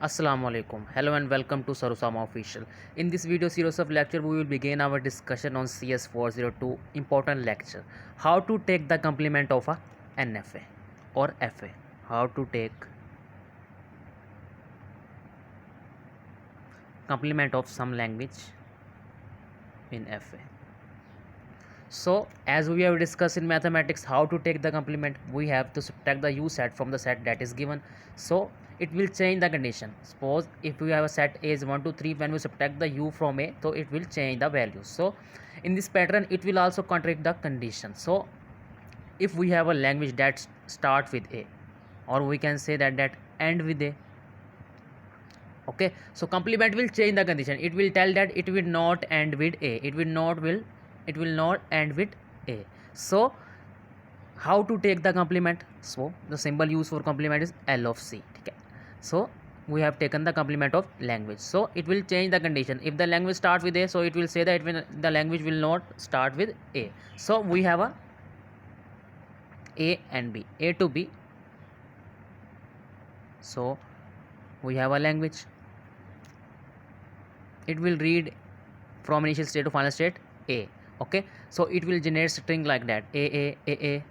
Assalamu alaikum. Hello and welcome to Sarusama Official. In this video series of lecture, we will begin our discussion on CS 402 important lecture. How to take the complement of a NFA or FA. How to take complement of some language in FA. So as we have discussed in mathematics how to take the complement, we have to subtract the U set from the set that is given. So it will change the condition. Suppose if we have a set A is 1 2 3, when we subtract the U from A, so it will change the value. So in this pattern it will also contradict the condition. So if we have a language that start with A, or we can say that end with A, okay, so complement will change the condition. It will tell that it will not end with A, it will not end with A. So how to take the complement? So the symbol used for complement is L of C. Okay, so we have taken the complement of language, so it will change the condition. If the language start with A, so it will say that the language will not start with A. So we have A and B, A to B. So we have a language, it will read from initial state to final state A. Okay, so it will generate string like that, A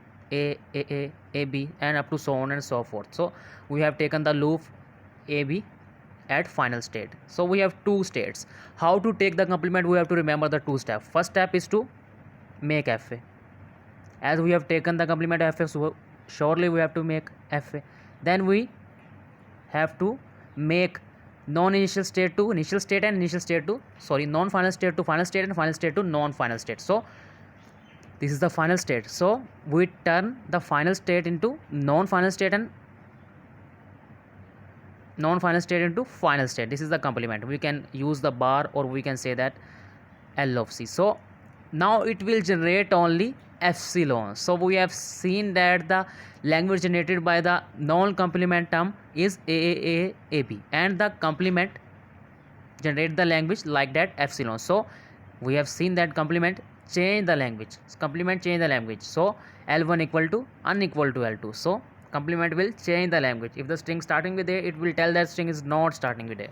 B, and up to so on and so forth. So we have taken the loop A B at final state. So we have two states. How to take the complement? We have to remember the two steps. First step is to make FA. As we have taken the complement of FA, so surely we have to make FA. Then we have to make non-initial state to initial state and initial state to non-final state to final state and final state to non-final state. So this is the final state, so we turn the final state into non-final state and non-final state into final state. This is the complement. We can use the bar, or we can say that L of C. So now it will generate only epsilon. So we have seen that the language generated by the non-complement term is AB, and the complement generate the language like that epsilon. So we have seen that complement change the language. So L1 equal to unequal to L2. So complement will change the language. If the string starting with A, it will tell that string is not starting with A.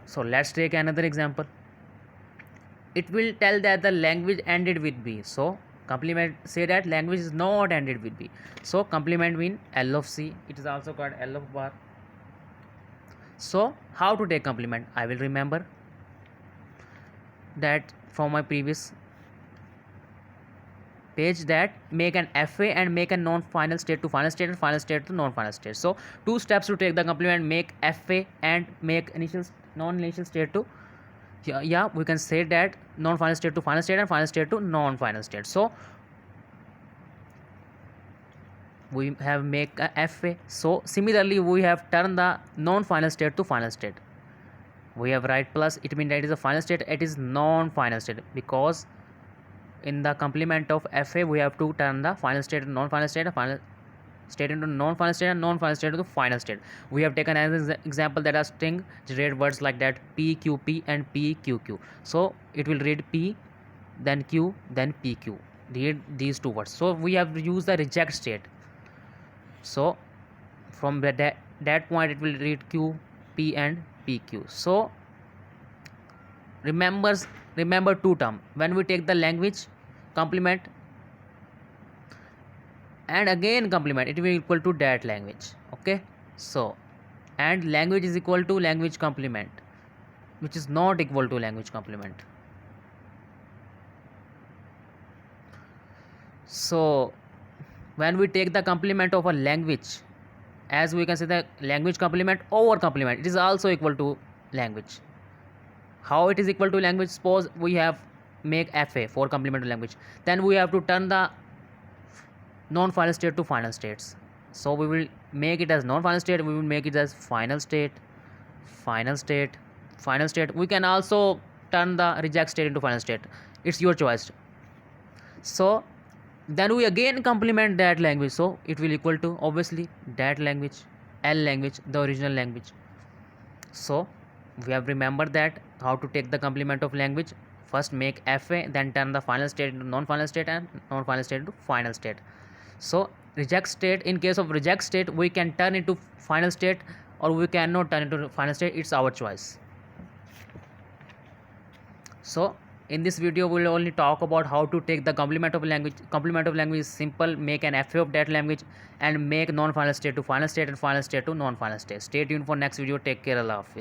So let's take another example. It will tell that the language ended with B. So complement say that language is not ended with B. So complement mean L of C. It is also called L of bar. So how to take complement? I will remember that from my previous page, that make an FA and make a non-final state to final state and final state to non-final state. So two steps to take the complement: make FA and make non-initial state to we can say that non-final state to final state and final state to non-final state. So we have make a FA. So similarly we have turned the non-final state to final state. We have write plus, it means that it is a final state, it is non-final state, because in the complement of FA we have to turn the final state to non-final state, and final state into non-final state, and non-final state to the final state. We have taken as an example that a string generate words like that PQP and PQQ. So it will read P, then Q, then PQ, read these two words. So we have used the reject state. So from that point it will read Q, P and PQ. So remember two term. When we take the language complement and again complement, it will equal to that language. Okay, so and language is equal to language complement, which is not equal to language complement. So when we take the complement of a language, as we can say the language complement over complement, it is also equal to language. How it is equal to language? Suppose we have make FA for complementary language, then we have to turn the non-final state to final states. So we will make it as non-final state, we will make it as final state. We can also turn the reject state into final state, it's your choice. So then we again complement that language, so it will equal to obviously that language, L language, the original language. So we have remembered that how to take the complement of language. First make FA, then turn the final state into non-final state and non-final state to final state. So reject state, in case of reject state we can turn into final state or we cannot turn into final state. It's our choice. So in this video we will only talk about how to take the complement of language. Complement of language is simple. Make an FA of that language and make non-final state to final state and final state to non-final state. Stay tuned for next video. Take care. Allah Hafiz.